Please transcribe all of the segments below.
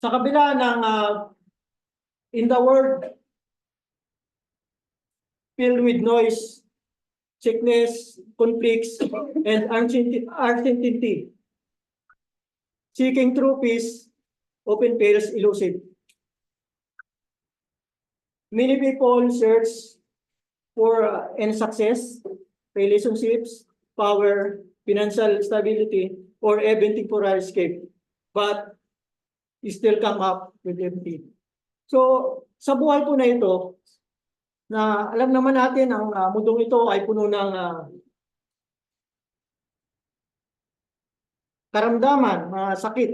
Sa kabila ng in the world filled with noise, sickness, conflicts, and uncertainty, seeking true peace often feels elusive. Many people search for and success, relationships, power, financial stability, or even temporary escape, but still come up with empty. So, sa buhay po na ito, na alam naman natin ang mundong ito ay puno ng karamdaman, mga sakit,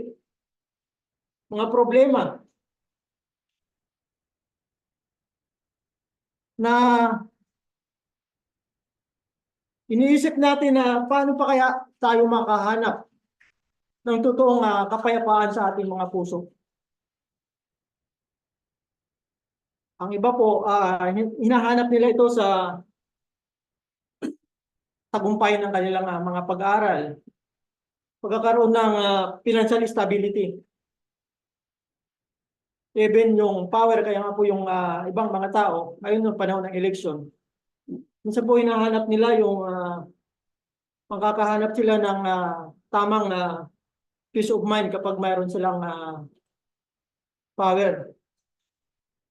mga problema, na iniisip natin na paano pa kaya tayo makahanap ng totoong kapayapaan sa ating mga puso. Ang iba po, hinahanap nila ito sa tagumpay ng kanilang mga pag-aaral, pagkakaroon ng financial stability, even yung power, kaya nga po yung ibang mga tao, ngayon yung panahon ng election, minsan po hinahanap nila yung makakahanap sila ng tamang peace of mind kapag mayroon silang power,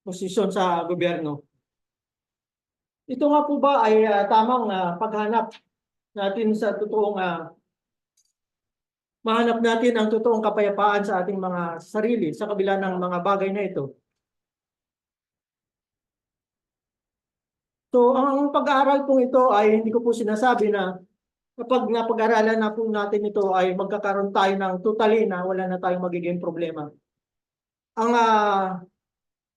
posisyon sa gobyerno. Ito nga po ba ay tamang paghanap natin sa totoong mahanap natin ang totoong kapayapaan sa ating mga sarili sa kabila ng mga bagay na ito? So, ang pag-aaral pong ito ay hindi ko po sinasabi na kapag napag-aralan na po natin ito ay magkakaroon tayo ng totally na wala na tayong magiging problema. Ang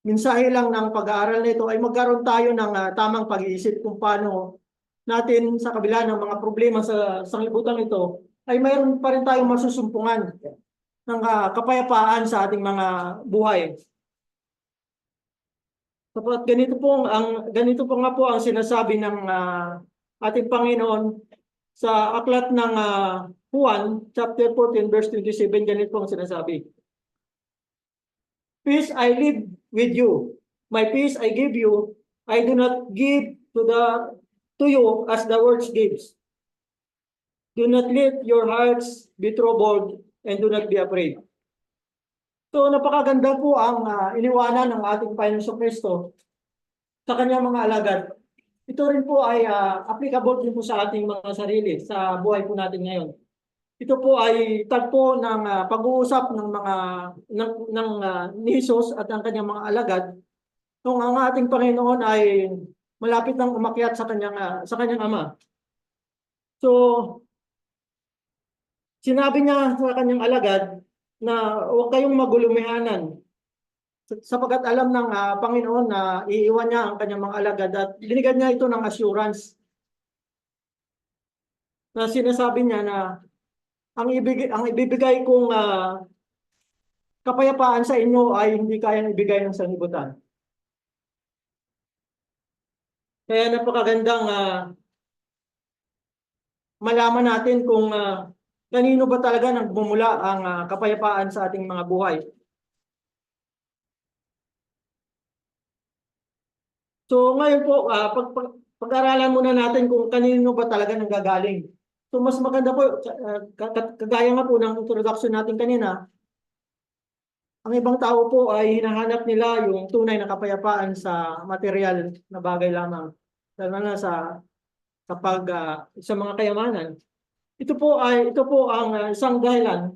mensahe lang ng pag-aaral na ito ay magkaroon tayo ng tamang pag-iisip kung paano natin sa kabila ng mga problema sa sanglibutan ito ay mayroon pa rin tayong masusumpungan ng kapayapaan sa ating mga buhay. Sapat ganito po nga po ang sinasabi ng ating Panginoon sa aklat ng Juan chapter 14 verse 27, ganito po ang sinasabi. Peace I leave with you, my peace I give you, I do not give to you as the world gives. Do not let your hearts be troubled and do not be afraid. So napakaganda po ang iniwanan ng ating Panginoon Kristo sa kanyang mga alagad. Ito rin po ay applicable din po sa ating mga sarili, sa buhay po natin ngayon. Ito po ay tagpo ng pag-uusap ng mga ni Jesus at ang kanyang mga alagad nung ang ating Panginoon ay malapit nang umakyat sa kanyang Ama. So sinabi niya sa kanyang alagad na huwag kayong magulumihanan sapagkat alam ng Panginoon na iiwan niya ang kanyang mga alagad at binigyan niya ito ng assurance na sinasabi niya na ang ibibigay kong kapayapaan sa inyo ay hindi kayang ibigay ng sanlibutan. Kaya napakagandang malaman natin kung kanino ba talaga nagmumula ang kapayapaan sa ating mga buhay. So ngayon po, pag-aralan muna natin kung kanino ba talaga nanggagaling. So mas maganda po, kagaya nga po ng introduction natin kanina, ang ibang tao po ay hinahanap nila yung tunay na kapayapaan sa material na bagay lamang. Lalo na sa mga kayamanan. Ito po ang isang dahilan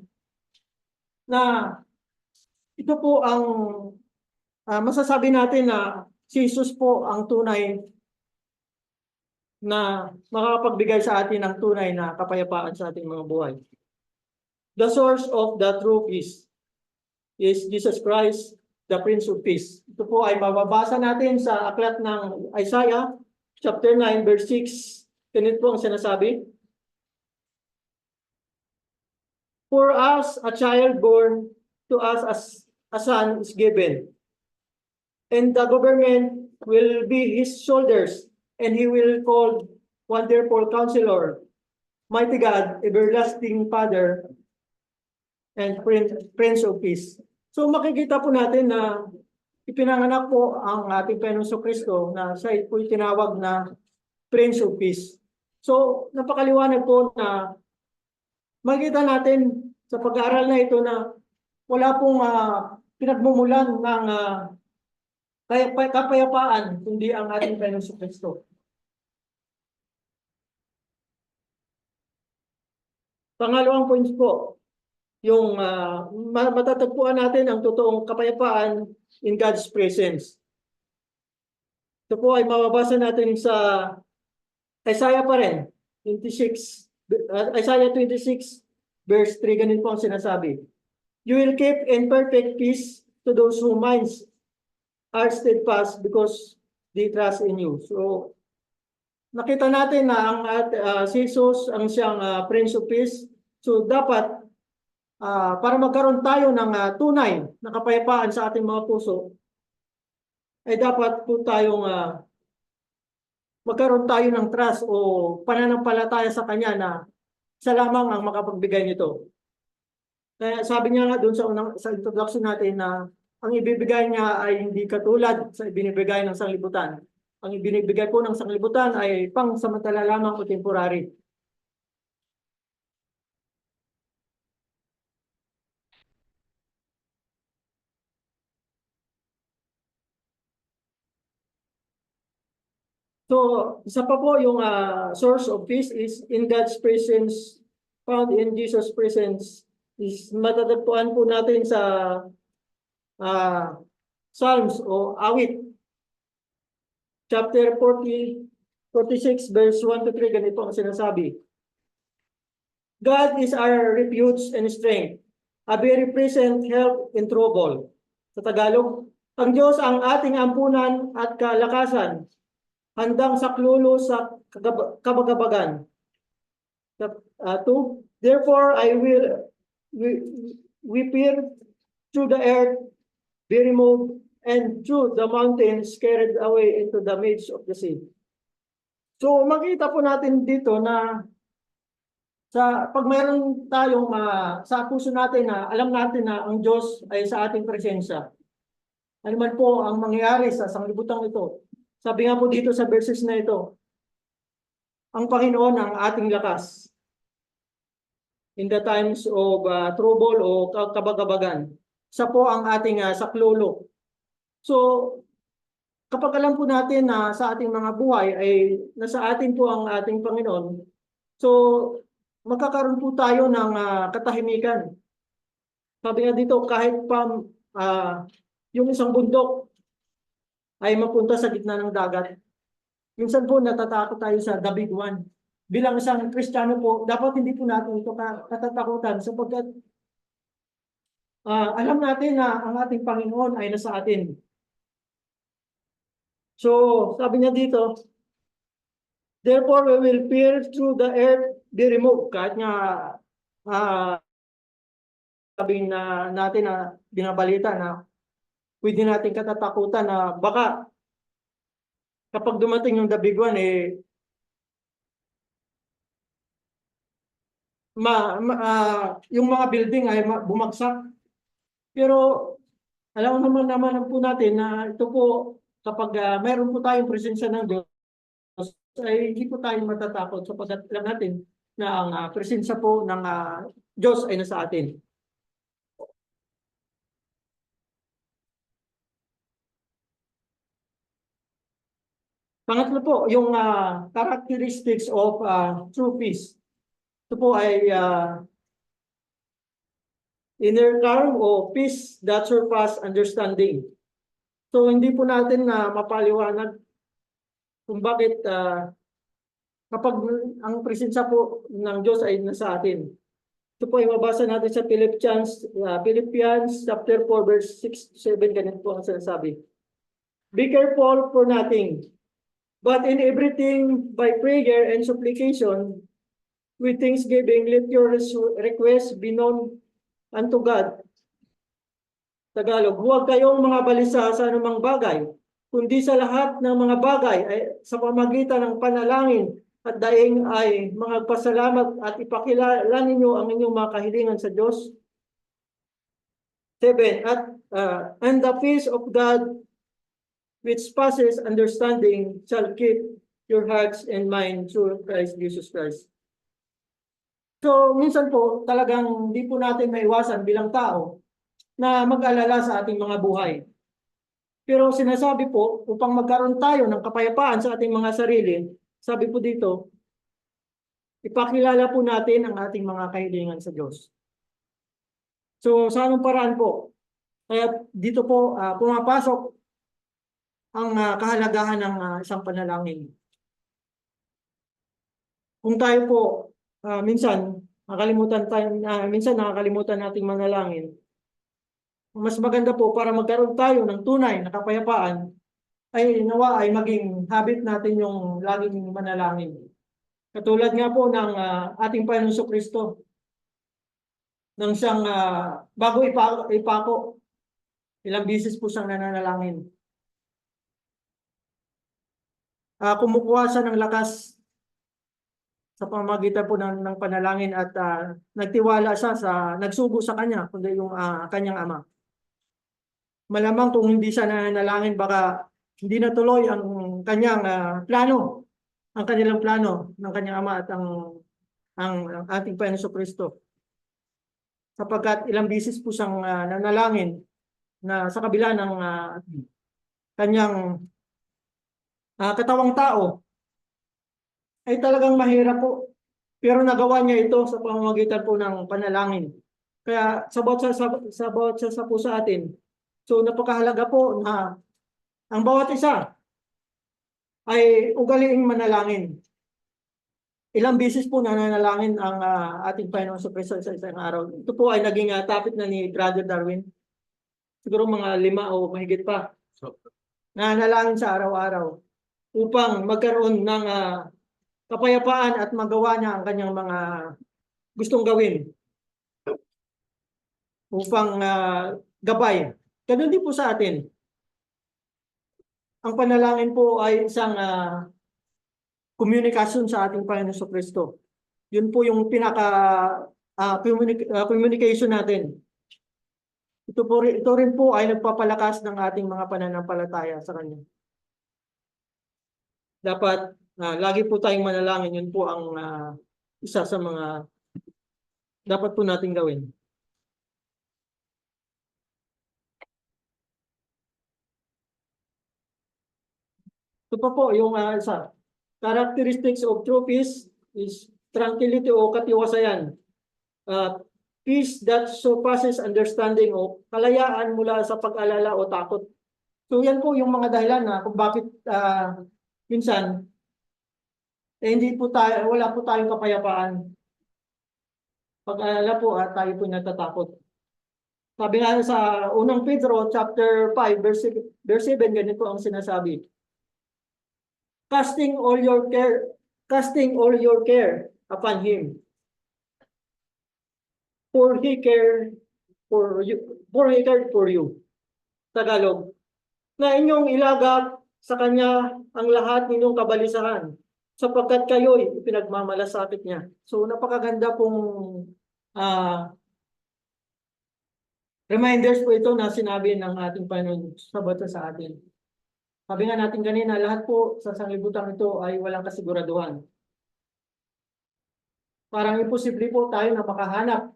na ito po ang masasabi natin na si Jesus po ang tunay na makakapagbigay sa atin ng tunay na kapayapaan sa ating mga buhay. The source of the true peace is Jesus Christ, the Prince of Peace. Ito po ay mababasa natin sa aklat ng Isaiah, chapter 9, verse 6. Ganito po ang sinasabi. For us, a child born, to us as a son is given. And the government will be his shoulders, and he will call Wonderful Counselor, Mighty God, Everlasting Father, and Prince of Peace. So makikita po natin na ipinanganak po ang ating Panginoong Kristo na siya po tinawag na Prince of Peace. So napakaliwanag po na makikita natin sa pag-aaral na ito na wala pong pinagmumulan ng kapayapaan kundi ang ating Panginoong Kristo. Pangalawang point po, yung matatagpuan natin ang totoong kapayapaan in God's presence. Ito po ay mababasa natin sa Isaiah pa rin, 26, Isaiah 26, verse 3, ganun po ang sinasabi. You will keep in perfect peace to those whose minds are steadfast because they trust in you. So, nakita natin na ang si Jesus ang siyang Prince of Peace. So dapat para magkaroon tayo ng tunay na kapayapaan sa ating mga puso, ay dapat po tayong magkaroon tayo ng trust o pananampalataya sa Kanya na siya lamang ang makapagbigay nito. Kaya sabi niya nga doon sa introduction natin na ang ibibigay niya ay hindi katulad sa ibinibigay ng sanglibutan. Ang ibinibigay po ng sanglibutan ay pang-samantala lamang o temporary. So, isa pa po yung source of peace is in God's presence, found in Jesus' presence, is matatagpuan po natin sa Psalms o Awit, chapter 46, verse 1 to 3, ganito ang sinasabi. God is our refuge and strength, a very present help in trouble. Sa Tagalog, ang Diyos ang ating ampunan at kalakasan, handang saklolo sa kabagabagan. 2, therefore I will peer through the earth, be removed, and through the mountains carried away into the midst of the sea. So makita po natin dito na pag mayroon tayong sa puso natin na alam natin na ang Diyos ay sa ating presensya. Ano man po ang mangyayari sa sanglibutang ito. Sabi nga po dito sa verses na ito, ang Panginoon ang ating lakas in the times of trouble o kabagabagan. Siya po ang ating saklolo. So, kapag alam po natin na sa ating mga buhay ay nasa atin po ang ating Panginoon, so magkakaroon po tayo ng katahimikan. Sabi nga dito, kahit pa yung isang bundok ay mapunta sa gitna ng dagat. Minsan po natatakot tayo sa the big one. Bilang isang Kristiyano po, dapat hindi po natin ito katatakutan sapagkat alam natin na ang ating Panginoon ay nasa atin. So, sabi niya dito, therefore we will peer through the earth, be removed. Kahit nga sabihin na natin na binabalita na pwede natin katatakutan na baka kapag dumating yung the big one, yung mga building ay bumagsak. Pero alam naman po natin na ito po, kapag mayroon po tayong presensya ng Diyos, ay hindi po tayo matatakot sapagkat alam natin na ang presensya po ng Diyos ay nasa atin. Pangatlo po, yung characteristics of true peace. Ito po ay inner calm o peace that surpass understanding. So hindi po natin mapaliwanag kung bakit kapag ang presensya po ng Diyos ay nasa atin. Ito po ay mabasa natin sa Philippians chapter 4 verse 6-7, ganito po ang sinasabi. Be careful for nothing, but in everything by prayer and supplication with thanksgiving let your requests be known unto God. Tagalog, huwag kayong mga balisa sa anumang bagay, kundi sa lahat ng mga bagay ay sa pamagitan ng panalangin at daing ay mga pasalamat at ipakilala ninyo ang inyong mga kahilingan sa Diyos. Sa 7, and the peace of God which passes understanding shall keep your hearts and mind through Christ Jesus Christ. So, minsan po, talagang hindi po natin maiwasan bilang tao na mag-alala sa ating mga buhay. Pero sinasabi po, upang magkaroon tayo ng kapayapaan sa ating mga sarili, sabi po dito, ipakilala po natin ang ating mga kahilingan sa Diyos. So, sa anong paraan po? Kaya dito po pumapasok ang kahalagahan ng isang panalangin. Kung tayo po minsan nakakalimutan nating manalangin, mas maganda po para magkaroon tayo ng tunay na kapayapaan ay nawa ay maging habit natin yung laging manalangin. Katulad nga po ng ating Panginoong Kristo nang siyang bago ipako, ilang bisis po siyang nananalangin. Kumukuha siya ng lakas sa pamamagitan po ng panalangin at nagtiwala siya nagsugo sa kanya, kundi yung kanyang ama. Malamang kung hindi siya nanalangin, baka hindi natuloy ang kanyang plano, ang kanilang plano ng kanyang ama at ang ating Panginoong Kristo. Sapagkat ilang bisis po siyang nanalangin na sa kabila ng kanyang katawang tao ay talagang mahirap po. Pero nagawa niya ito sa pamamagitan po ng panalangin. Kaya sa bawat isa po sa atin, so napakahalaga po na ang bawat isa ay ugaliing manalangin. Ilang bisis po nananalangin ang ating Panginoon sa Kristo sa isang araw. Ito po ay naging topic na ni Brother Darwin. Siguro mga 5 o mahigit pa. Nananalangin sa araw-araw upang magkaroon ng kapayapaan at magawa niya ang kanyang mga gustong gawin. Upang gabay. Ganun din po sa atin. Ang panalangin po ay isang komunikasyon sa ating Panginoon Kristo. Yun po yung communication natin. Ito rin po ay nagpapalakas ng ating mga pananampalataya sa Kanya. Dapat lagi po tayong manalangin. Yun po ang isa sa mga dapat po nating gawin. Ito pa po yung isa. Characteristics of true peace is tranquility o katiwasayan. Peace that surpasses understanding o kalayaan mula sa pag-alala o takot. So yan po yung mga dahilan na kung bakit minsan wala po tayong kapayapaan. Pag-alala po at tayo po natatakot. Sabi nga sa unang Pedro chapter 5 verse 7, ganito ang sinasabi. Casting all your care upon him. For he cared for you. Tagalog. Na inyong ilagak sa kanya ang lahat ninyong kabalisahan sapagkat kayo'y pinagmamalasakit niya. So napakaganda pong reminders po ito na sinabi ng ating Panginoon sa atin. Sabi nga natin kanina, lahat po sa sanglibutan ito ay walang kasiguraduhan. Parang imposible po tayo na makahanap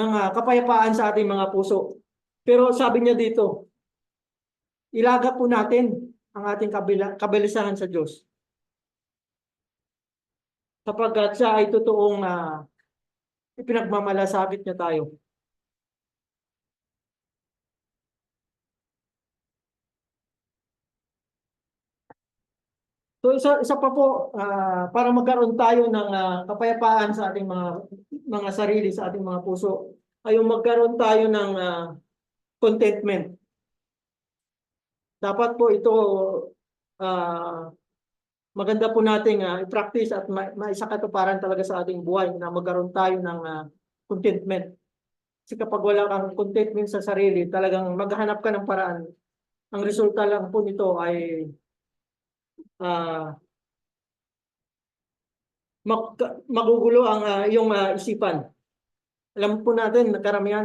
ng kapayapaan sa ating mga puso. Pero sabi niya dito, ilaga po natin ang ating kabalisahan sa Diyos. Sapagkat siya ay totoong ipinagmamalasakit niya tayo. So isa pa po para magkaroon tayo ng kapayapaan sa ating mga sarili, sa ating mga puso, ay yung magkaroon tayo ng contentment. Dapat po ito maganda po nating i-practice at maisakatuparan talaga sa ating buhay na magkaroon tayo ng contentment. Kasi kapag wala kang contentment sa sarili, talagang maghanap ka ng paraan. Ang resulta lang po nito ay magugulo ang iyong isipan. Alam po natin na karamihan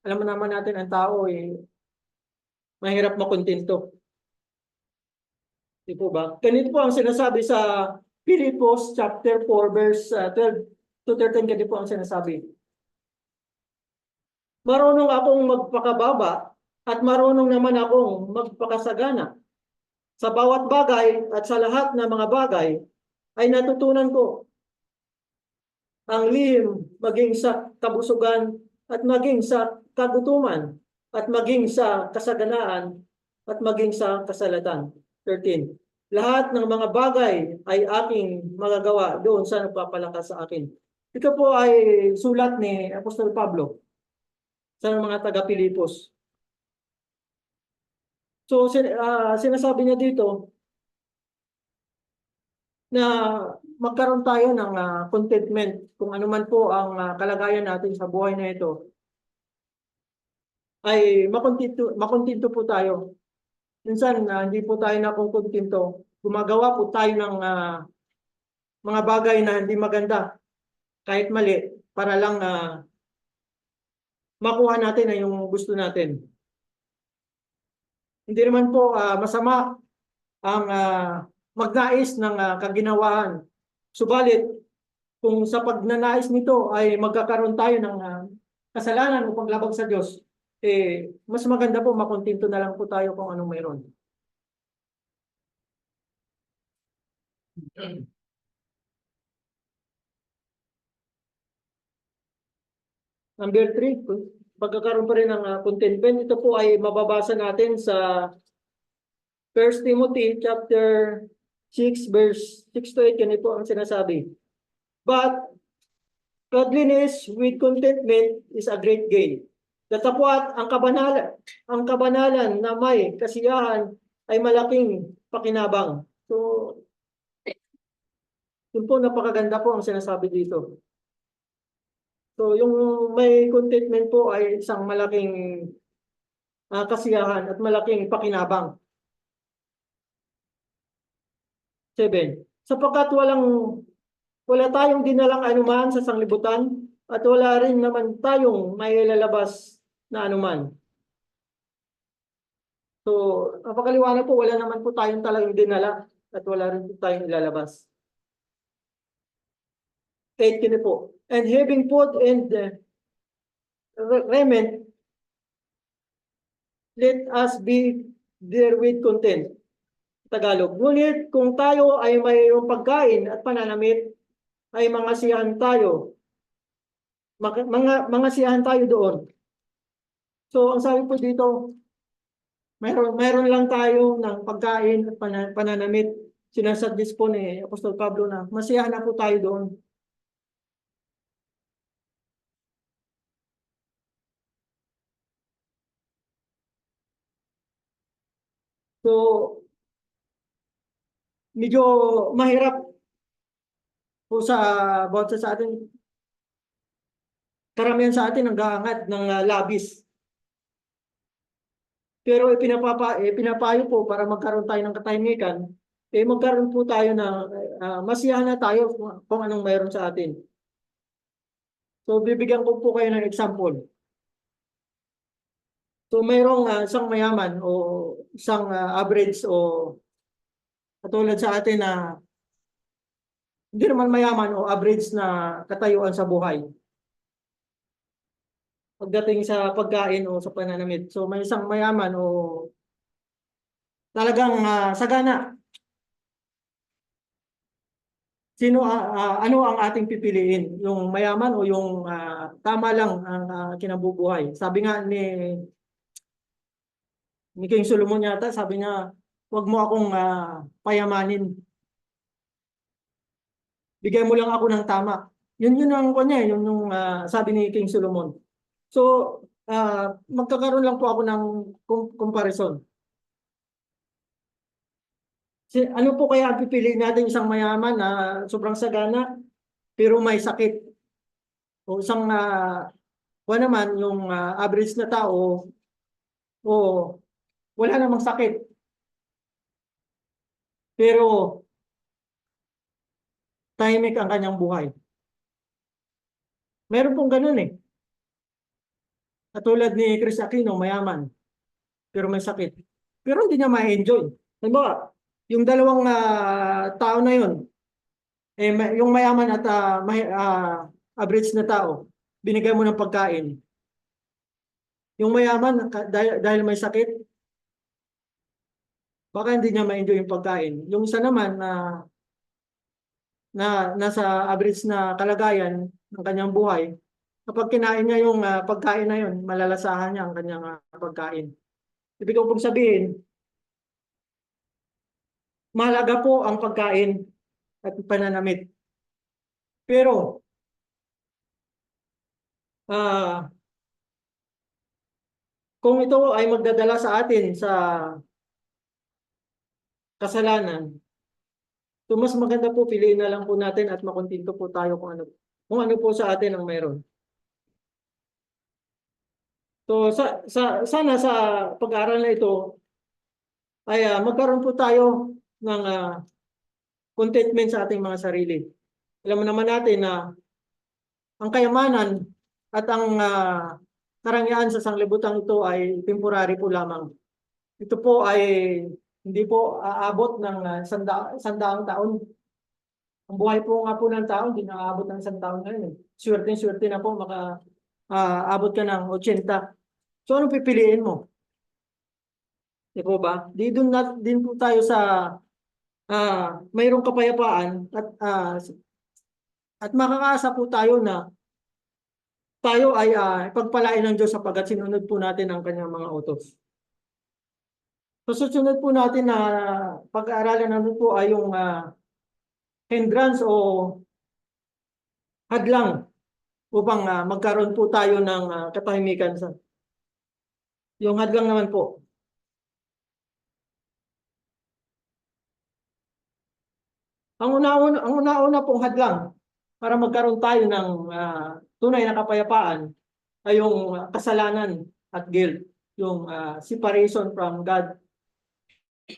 Alam mo naman natin ang tao mahirap makontento. Di po ba? Ganito po ang sinasabi sa Filipos chapter 4 verse 12 to 13. Ganito po ang sinasabi. Marunong akong magpakababa at marunong naman akong magpakasagana. Sa bawat bagay at sa lahat ng mga bagay ay natutunan ko ang lihim maging sa kabusugan at maging sa kagutuman at maging sa kasaganaan at maging sa kasalatan. 13. Lahat ng mga bagay ay aking magagawa doon sa nagpapalakas sa akin. Ito po ay sulat ni Apostol Pablo sa mga taga-Pilipos. So sinasabi niya dito na magkaroon tayo ng contentment kung ano man po ang kalagayan natin sa buhay na ito, ay makontento po tayo. Minsan hindi po tayo nakukontento. Gumagawa po tayo ng mga bagay na hindi maganda, kahit mali, para lang makuha natin na yung gusto natin. Hindi naman po masama ang magnais ng kaginawaan. Subalit, kung sa pagnanais nito ay magkakaroon tayo ng kasalanan o paglabag sa Diyos, mas maganda po makontento na lang po tayo kung anong mayroon. Number 3, pagkakaroon pa rin ng contentment. Ito po ay mababasa natin sa 1 Timothy chapter 6 verse 6 to 8. Ganito po ang sinasabi. But godliness with contentment is a great gain. Datapwat ang kabanalan na may kasiyahan ay malaking pakinabang. So, yun po, napakaganda po ang sinasabi dito. So, yung may contentment po ay isang malaking kasiyahan at malaking pakinabang. 7. Sapagkat wala tayong dinalang anuman sa sanglibutan at wala rin naman tayong may lalabas na anuman. So, napakaliwanag po, wala naman po tayong talagang dinala at wala rin po tayong ilalabas. 8 kini po. And having food and raiment, let us be therewith content. Tagalog. Ngunit kung tayo ay mayroong pagkain at pananamit, ay mangasiyahan tayo. Mga siyahan tayo doon. So, ang sabi po dito, mayroon lang tayo ng pagkain at pananamit. Sinasuggest po ni Apostol Pablo na masiyahan na po tayo doon. So, medyo mahirap po bawat sa atin. Karamihan sa atin ang gaangat ng labis. Pero pinapayo po para magkaroon tayo ng katahimikan, magkaroon po tayo ng masiyahan na tayo kung anong mayroon sa atin. So, bibigyan ko po kayo ng example. So, mayroong isang mayaman o isang average o katulad sa atin na hindi naman mayaman o average na katayuan sa buhay. Pagdating sa pagkain o sa pananamit. So, may isang mayaman o talagang sagana. Ano ang ating pipiliin? Yung mayaman o yung tama lang ang kinabubuhay? Sabi nga ni King Solomon yata, sabi niya, huwag mo akong payamanin. Bigay mo lang ako ng tama. Yun ang kanya, yun yung sabi ni King Solomon. So, magkakaroon lang po ako ng comparison. Ano po kaya ang pipiliin natin, isang mayaman na sobrang sagana pero may sakit? O isang naman yung average na tao o wala namang sakit pero tahimik ang kanyang buhay. Meron pong ganun eh. Katulad ni Chris Aquino, mayaman, pero may sakit. Pero hindi niya ma-enjoy. Halimbawa, yung dalawang tao na yun, yung mayaman at average na tao, binigay mo ng pagkain. Yung mayaman, dahil may sakit, baka hindi niya ma-enjoy yung pagkain. Yung isa naman na nasa average na kalagayan ng kanyang buhay, kapag kinain niya yung pagkain na yun, malalasahan niya ang kanyang pagkain. Ibig ko pong sabihin, mahalaga po ang pagkain at pananamit. Pero, kung ito ay magdadala sa atin sa kasalanan, so mas maganda po piliin na lang po natin at makontento po tayo kung ano po sa atin ang meron. So sana sa pag-aaral na ito ay magkaroon po tayo ng contentment sa ating mga sarili. Alam mo naman natin na ang kayamanan at ang karangyaan sa sanglibutan ito ay temporary po lamang. Ito po ay hindi po aabot ng sandaang taon. Ang buhay po nga po ng tao, hindi naaabot ng isang taon ngayon. Swerte na po, abot ka ng 80. So anong pipiliin mo? Di po ba? Di doon din po tayo sa mayroong kapayapaan at makakaasa po tayo na tayo ay pagpalain ng Diyos sapagkat sinunod po natin ang kanyang mga utos. So susunod po natin na pag-aaralan namin po ay yung hindrance o hadlang upang magkaroon po tayo ng katahimikan. Yung hadlang naman po, ang una-una pong hadlang para magkaroon tayo ng tunay na kapayapaan ay yung kasalanan at guilt, yung separation from God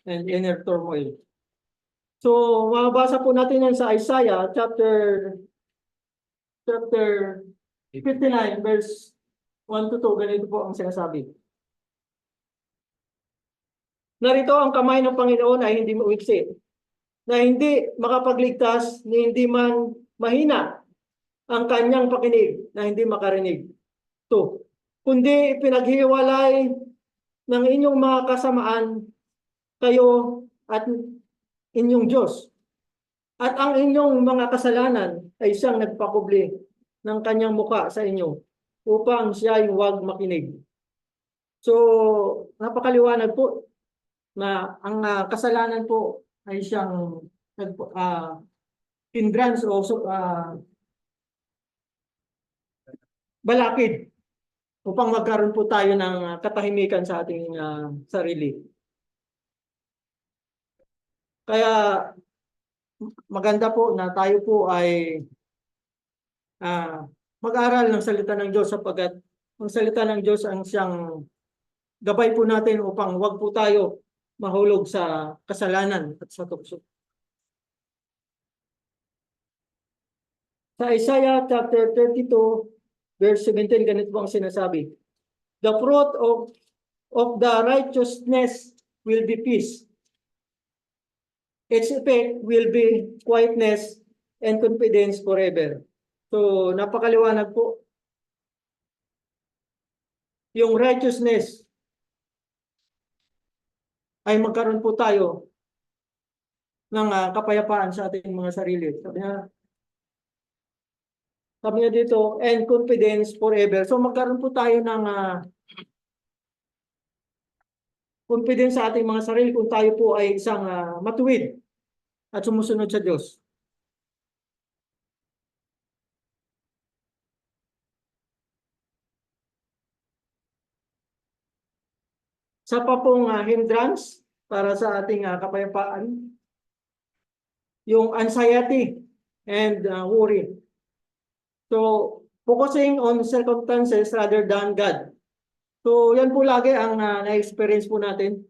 and inner turmoil. So, mababasa po natin yan sa Isaiah chapter 59 verse 1 to 2. Ganito po ang sinasabi. Narito ang kamay ng Panginoon ay hindi mauiksi, na hindi makapagligtas, ni hindi man mahina ang kanyang pakinig, na hindi makarinig. 2. Kundi pinaghiwalay ng inyong mga kasamaan kayo at inyong Diyos. At ang inyong mga kasalanan ay siyang nagpakubli ng kanyang muka sa inyo upang siya ay huwag makinig. So, napakaliwanag po na ang kasalanan po ay siyang hindrance o balakid upang magkaroon po tayo ng katahimikan sa ating sarili. Kaya maganda po na tayo po ay mag-aral ng salita ng Diyos sapagkat ang salita ng Diyos ang siyang gabay po natin upang huwag po tayo mahulog sa kasalanan at sa tukso. Sa Isaiah chapter 32 verse 17, ganito po ang sinasabi. The fruit of the righteousness will be peace. Its effect will be quietness and confidence forever. So, napakaliwanag po. Yung righteousness ay magkaroon po tayo ng kapayapaan sa ating mga sarili. Sabi niya dito, and confidence forever. So, magkaroon po tayo ng confidence sa ating mga sarili kung tayo po ay isang matuwid at sumusunod sa Diyos. Sa pa pong hindrance para sa ating kapayapaan, yung anxiety and worry. So, focusing on circumstances rather than God. So, yan po lagi ang na-experience po natin.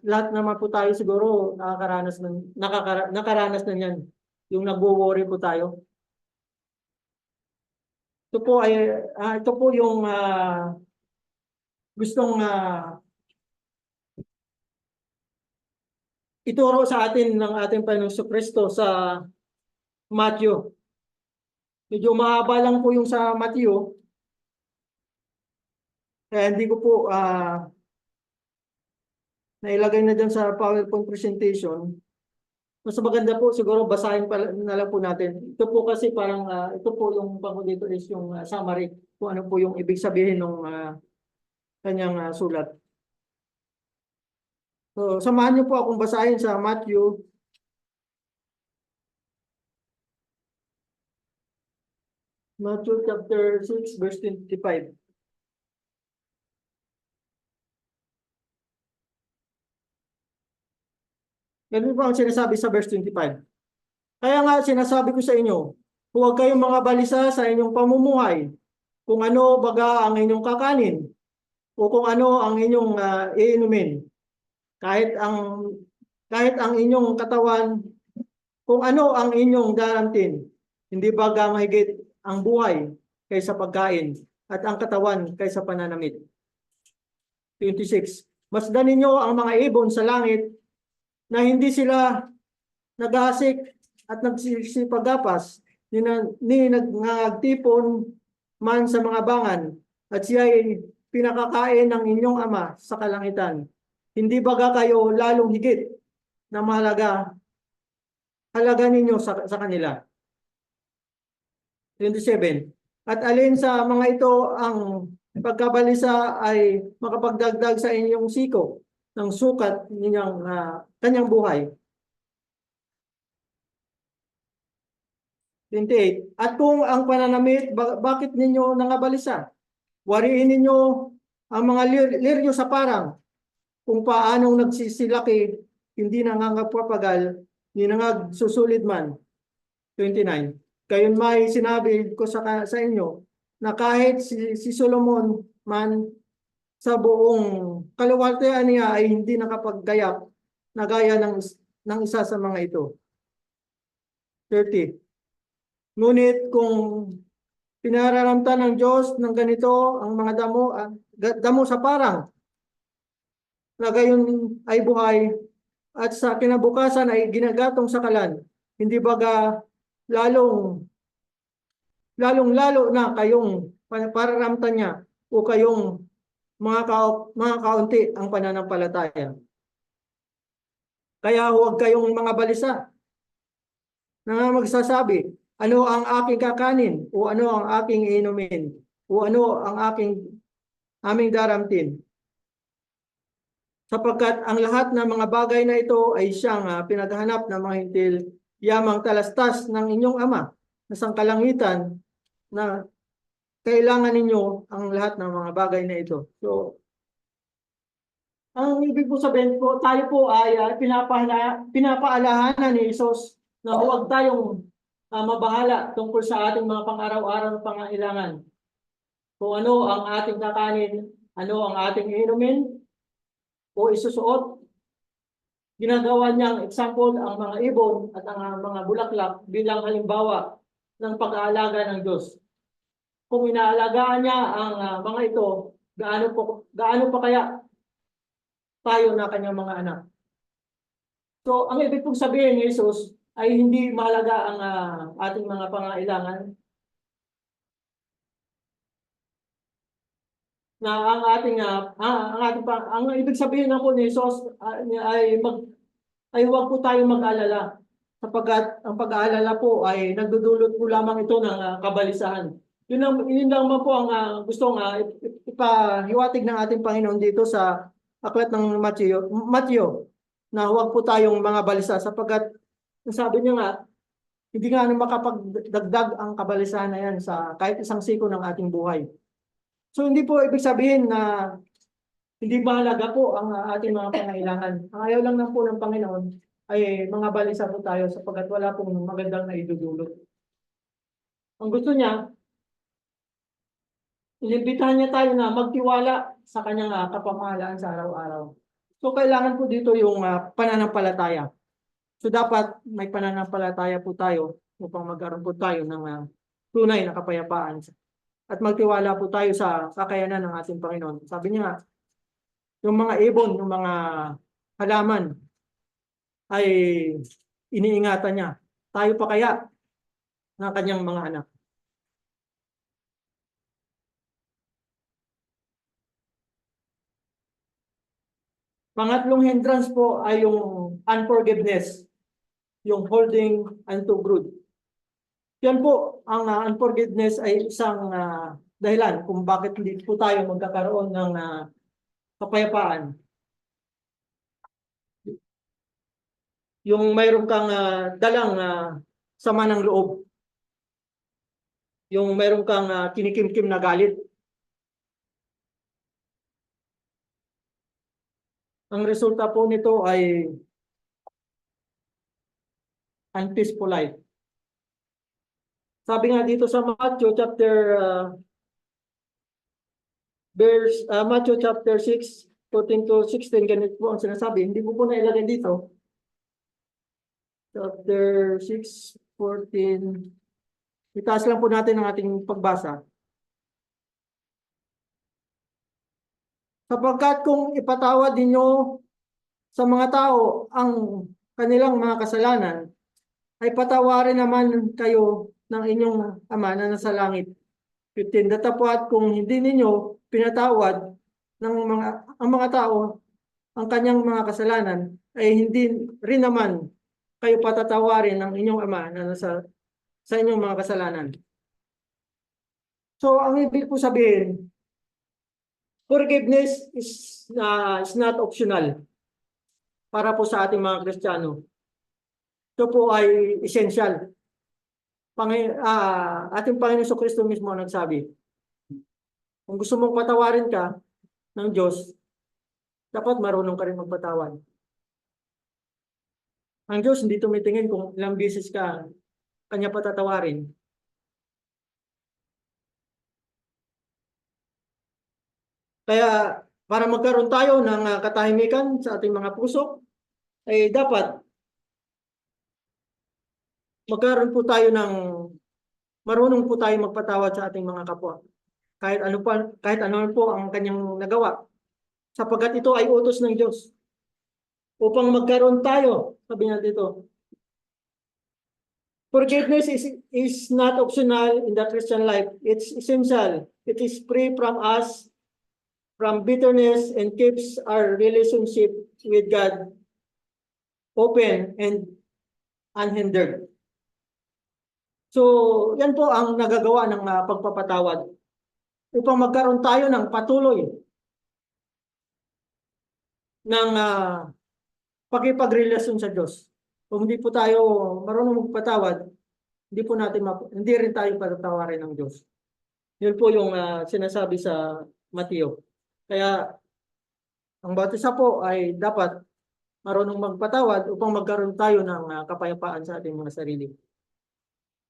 Lahat naman po tayo siguro nakaranas na yan. Yung nagwo-worry po tayo. ito po yung gustong ituro sa atin ng ating Panginoong Kristo sa Matthew. Medyo mahaba lang po yung sa Matthew. Kaya hindi ko po nailagay na dyan sa PowerPoint presentation. Mas maganda po siguro basahin na lang po natin. Ito po kasi parang ito po yung pango dito is yung summary kung ano po yung ibig sabihin ng kanyang sulat. So samahan niyo po akong basahin sa Matthew chapter 6 verse 25. Ganun po ang sinasabi sa verse 25. Kaya nga sinasabi ko sa inyo, huwag kayong mga balisa sa inyong pamumuhay, kung ano baga ang inyong kakanin, o kung ano ang inyong iinumin. Kahit ang inyong katawan, kung ano ang inyong darantin, hindi baga mahigit ang buhay kaysa pagkain, at ang katawan kaysa pananamit. 26. Masdan ninyo ang mga ibon sa langit na hindi sila naghahasik at nagsisipagapas, ni nagtipon man sa mga bangan, at siya ay pinakakain ng inyong ama sa kalangitan. Hindi baga kayo lalong higit na halaga ninyo sa kanila. 27. At alin sa mga ito ang pagkabalisa ay makapagdagdag sa inyong siko ng sukat ninyang kanyang buhay. 28. At kung ang pananamit, bakit ninyo nangabalisa? Wariin ninyo ang mga liryo sa parang, kung paanong nagsisilaki, hindi nangangapapagal, hindi nangagsusulid man. 29. Kayon may sinabi ko sa inyo, na kahit si Solomon man sa buong kaluwalhatian niya ay hindi nakapaggayak na gaya ng isa sa mga ito. 30. Ngunit kung pinararamtan ng Diyos ng ganito ang mga damo sa parang, na gayon ay buhay, at sa kinabukasan ay ginagatong sa kalan, hindi baga lalong-lalo na kayong pararamtan niya o kayong mga kaunti ang pananampalataya. Kaya huwag kayong mga balisa na magsasabi, ano ang aking kakanin, o ano ang aking inumin, o ano ang aming daramtin. Sapagkat ang lahat ng mga bagay na ito ay siyang pinaghahanap ng mga hintil, yamang talastas ng inyong ama na sangkalangitan, na kailangan ninyo ang lahat ng mga bagay na ito. So, ang ibig po sabihin po, tayo po ay pinapaalahanan ni Jesus na huwag tayong mabahala tungkol sa ating mga pang-araw-araw na pangailangan. Kung ano ang ating kakanin, ano ang ating inumin o isusuot. Ginagawa niyang example ang mga ibon at ang mga bulaklak bilang halimbawa ng pag-aalaga ng Diyos. Kung inaalagaan niya ang mga ito, gaano pa kaya tayo na kanyang mga anak? So, ang ibig pong sabihin ni Jesus ay hindi mahalaga ang ating mga pangailangan, na ang ibig sabihin na po ni Jesus ay huwag po tayong mag-alala, sapagkat ang pag-aalala po ay nagdudulot po lamang ito ng kabalisahan. Yun lang po ang gustong ipahiwatig ng ating Panginoon dito sa aklat ng Matthew, na huwag po tayong mga balisa, sapagkat sabi niya nga, hindi nga makapagdagdag ang kabalisahan na yan sa kahit isang siko ng ating buhay. So hindi po ibig sabihin na hindi mahalaga po ang ating mga pangailangan. Ang ayaw lang po ng Panginoon ay mga balisa po tayo, sapagkat wala pong magandang naidudulot. Ang gusto niya, inimbitahan niya tayo na magtiwala sa kanyang kapamahalaan sa araw-araw. So kailangan po dito yung pananampalataya. So dapat may pananampalataya po tayo upang magkaroon po tayo ng tunay na kapayapaan at magtiwala po tayo sa kakayanan ng ating Panginoon. Sabi niya, yung mga ibon, yung mga halaman ay iniingatan niya. Tayo pa kaya ng kanyang mga anak? Pangatlong hindrance po ay yung unforgiveness, yung holding unto grudge. Yan po, ang unforgiveness ay isang dahilan kung bakit hindi po tayo magkakaroon ng kapayapaan. Yung mayroon kang dalang sama ng loob. Yung mayroon kang kinikimkim na galit. Ang resulta po nito ay unpeaceful life. Sabi nga dito sa Matthew chapter 6, 14 to 16, ganito po ang sinasabi. Hindi po nailagay dito. Chapter 6, 14. Itaas lang po natin ang ating pagbasa. Sapagkat kung ipatawad ninyo sa mga tao ang kanilang mga kasalanan, ay patawarin naman kayo ng inyong Ama na nasa langit. 15. Datapwat kung hindi ninyo pinatawad ang mga tao ang kanyang mga kasalanan, ay hindi rin naman kayo patatawarin ng inyong Ama na nasa sa inyong mga kasalanan. So, ang ibig po sabihin, forgiveness is not optional para po sa ating mga Kristiyano. Ito po ay essential. Ating Panginoon Kristo mismo nagsabi, kung gusto mong patawarin ka ng Diyos, dapat marunong ka rin magpatawad. Ang Diyos hindi tumitingin kung ilang beses ka kanya patatawarin. Kaya para magkaroon tayo ng katahimikan sa ating mga puso, ay dapat magkaroon po tayo ng marunong po tayo magpatawad sa ating mga kapwa. Kahit ano po ang kanyang nagawa. Sapagkat ito ay utos ng Diyos. Upang magkaroon tayo, sabi nga dito, forgiveness is not optional in the Christian life. It's essential. It is free from us, from bitterness, and keeps our relationship with God open and unhindered. So, yan po ang nagagawa ng pagpapatawad. Upang magkaroon tayo ng patuloy ng pakipagrelasyon sa Diyos. Kung hindi po tayo marunong magpatawad, hindi rin tayo patatawarin ng Diyos. Yun po yung sinasabi sa Mateo. Kaya ang bawat isa po ay dapat marunong magpatawad upang magkaroon tayo ng kapayapaan sa ating mga sarili.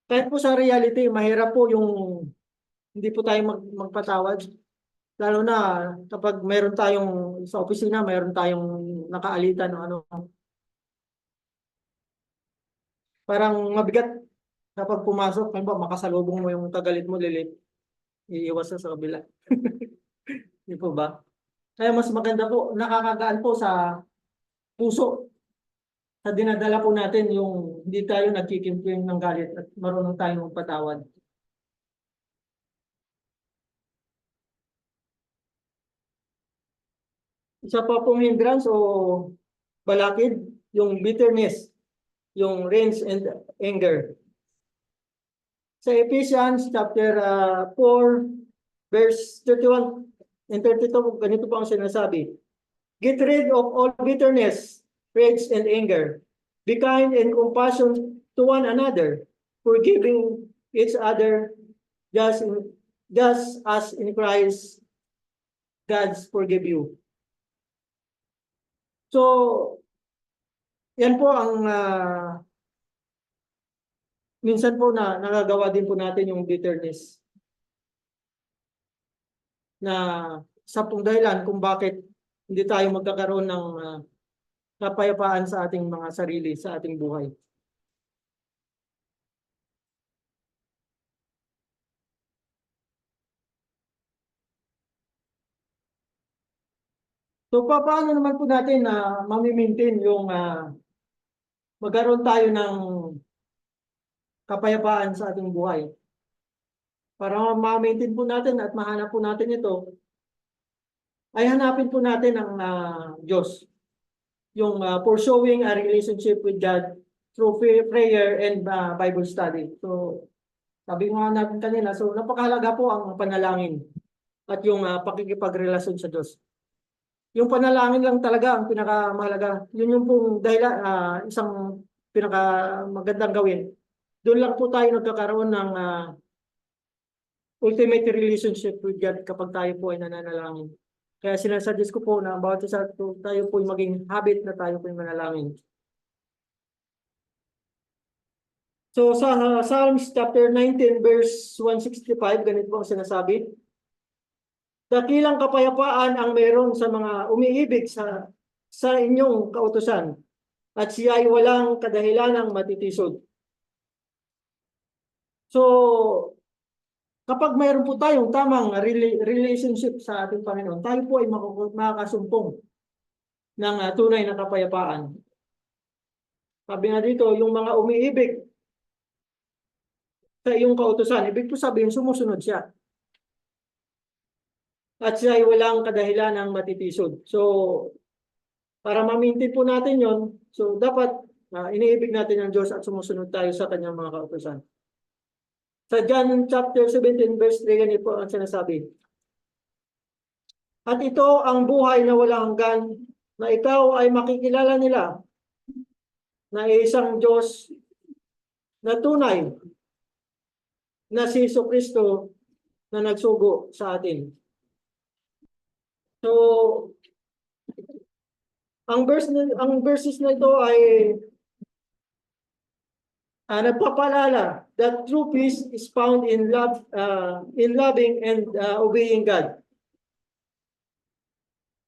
Kahit po sa reality, mahirap po yung hindi po tayo magpatawad. Lalo na kapag mayroon tayong sa opisina, mayroon tayong nakaalitan o ano. Parang mabigat kapag pumasok, makasalubong mo yung tagalit mo, iiwas sa kabila. Di po ba? Kaya mas maganda po, nakakagaan po sa puso. Sa dinadala po natin yung hindi tayo nagkikimkim ng galit at marunong tayong magpatawad. Isa pa pong hindrance o balakid, yung bitterness, yung rage and anger. Sa Ephesians chapter 4, verse 31 and 32, ganito po ang sinasabi. Get rid of all bitterness, rage, and anger. Be kind and compassionate to one another, forgiving each other just as in Christ God forgive you. So, yan po ang minsan po nagagawa din po natin yung bitterness na sa pong dahilan kung bakit hindi tayo magkakaroon ng kapayapaan sa ating mga sarili, sa ating buhay. So paano naman po natin na mami-maintain yung magkaroon tayo ng kapayapaan sa ating buhay? Para ma-maintain po natin at mahanap po natin ito, ay hanapin po natin ang Diyos. Yung pursuing a relationship with God through prayer and Bible study. So, sabi nga natin kanina, so napakahalaga po ang panalangin at yung pakikipagrelasyon sa Diyos. Yung panalangin lang talaga ang pinakamahalaga. Yun yung pong isang pinakamagandang gawin. Doon lang po tayo nagkakaroon ng ultimate relationship with God kapag tayo po ay nananalangin. Kaya sinasuggest ko po na bawat isa tayo po maging habit na tayo po yung manalangin. So sa Psalms chapter 19 verse 165, ganito po ang sinasabi. Dakilang kapayapaan ang meron sa mga umiibig sa inyong kautusan at siya ay walang kadahilanang matitisod. So kapag mayroon po tayong tamang relationship sa ating Panginoon, tayo po ay makakasumpong ng tunay na kapayapaan. Sabi nga dito, yung mga umiibig sa iyong kautusan, ibig po sabihin sumusunod siya. At siya ay walang kadahilanang matitisod. So, para ma-maintain po natin yon, so dapat iniibig natin ang Diyos at sumusunod tayo sa kanyang mga kautusan. Sa John chapter 17 verse 3, ganito po ang sinasabi. At ito ang buhay na walang hanggan, na ikaw ay makikilala nila na isang Diyos na tunay na si Jesucristo na nagsugo sa atin. So, ang verses na ito ay nagpapaalala that true peace is found in loving and obeying God.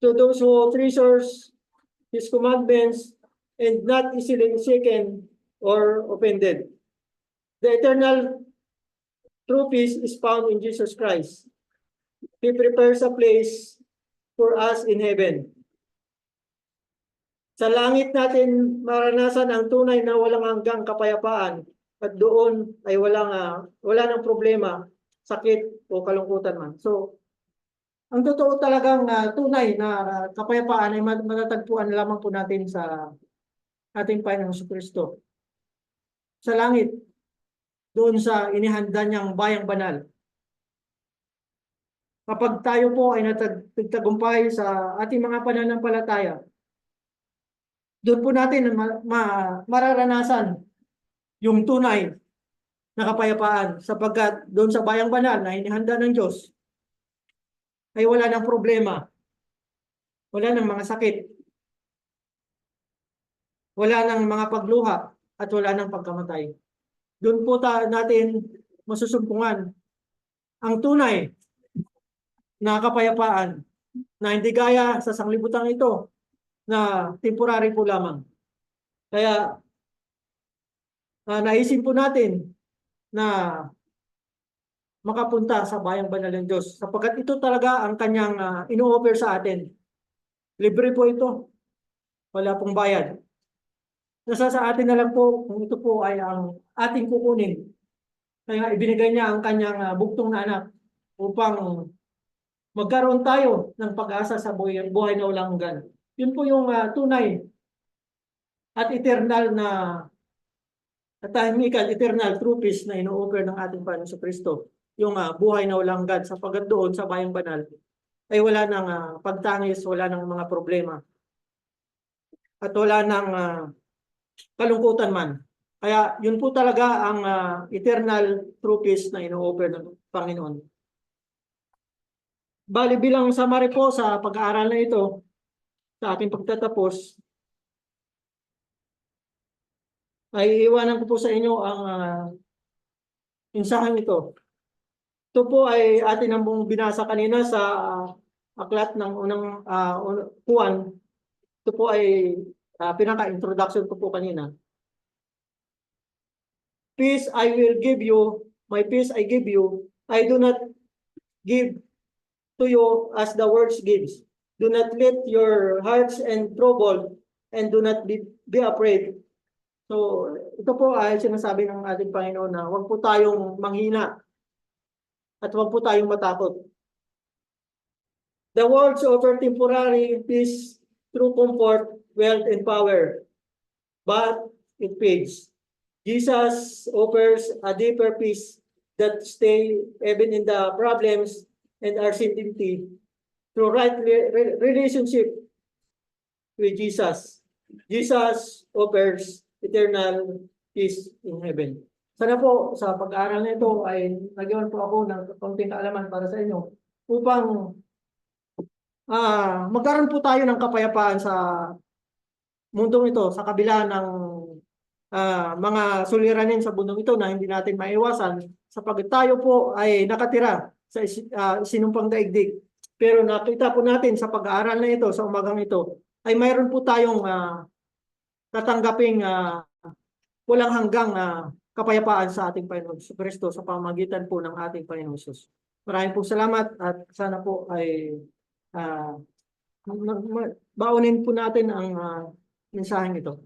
To those who treasures His commandments and not easily shaken or offended. The eternal true peace is found in Jesus Christ. He prepares a place for us in heaven. Sa langit natin maranasan ang tunay na walang hanggang kapayapaan at doon ay wala nang problema, sakit o kalungkutan man. So, ang totoo talagang tunay na kapayapaan ay matatagpuan lamang po natin sa ating Panginoong Jesucristo. Sa langit, doon sa inihanda niyang bayang banal. Kapag tayo po ay nagtagumpay sa ating mga pananampalataya, doon po natin mararanasan yung tunay na kapayapaan sapagkat doon sa bayang banal na inihanda ng Diyos ay wala ng problema, wala ng mga sakit, wala ng mga pagluha at wala ng pagkamatay. Doon po natin masusumpungan ang tunay na kapayapaan na hindi gaya sa sanglibutan ito na temporary po lamang. Kaya naisin po natin na makapunta sa bayang banal ng Diyos sapagkat ito talaga ang kanyang ino-offer sa atin. Libre po ito. Wala pong bayad. Nasa sa atin na lang po kung ito po ay ang ating kukunin. Kaya ibinigay niya ang kanyang bugtong na anak upang magkaroon tayo ng pag-asa sa buhay na walang hanggan. Yun po yung tunay at eternal na eternal true peace na ino-offer ng ating Panginoon sa Kristo. Yung buhay na walang hanggan sapagkat doon sa bayang banal ay wala nang pagtangis, wala nang mga problema. At wala nang kalungkutan man. Kaya yun po talaga ang eternal true peace na ino-offer ng Panginoon. Bali bilang summary po sa pag-aaral na ito, sa ating pagtatapos, ay iwanan ko po sa inyo ang insahang ito. Ito po ay atin ang binasa kanina sa aklat ng unang Juan. Ito po ay pinaka-introduction ko po kanina. Peace I will give you, my peace I give you, I do not give to you as the world gives. Do not let your hearts and trouble, and do not be afraid. So, ito po ay sinasabi ng ating Panginoon na huwag po tayong manghina at huwag po tayong matakot. The world's offer temporary peace through comfort, wealth, and power, but it fades. Jesus offers a deeper peace that stay even in the problems and uncertainty through right relationship with Jesus. Jesus offers eternal peace in heaven. Sana po sa pag-aaral nito ay nagkaroon po ako ng kaunting kaalaman para sa inyo upang magkaroon po tayo ng kapayapaan sa mundong ito sa kabila ng mga suliranin sa mundong ito na hindi natin maiwasan sapagkat tayo po ay nakatira sa isinumpang daigdig. Pero nakita po natin sa pag-aaral na ito, sa umagang ito, ay mayroon po tayong tatanggaping walang hanggang kapayapaan sa ating Panginoon Kristo sa pamamagitan po ng ating Panginoon Jesus. Maraming po salamat at sana po ay baunin po natin ang mensaheng ito.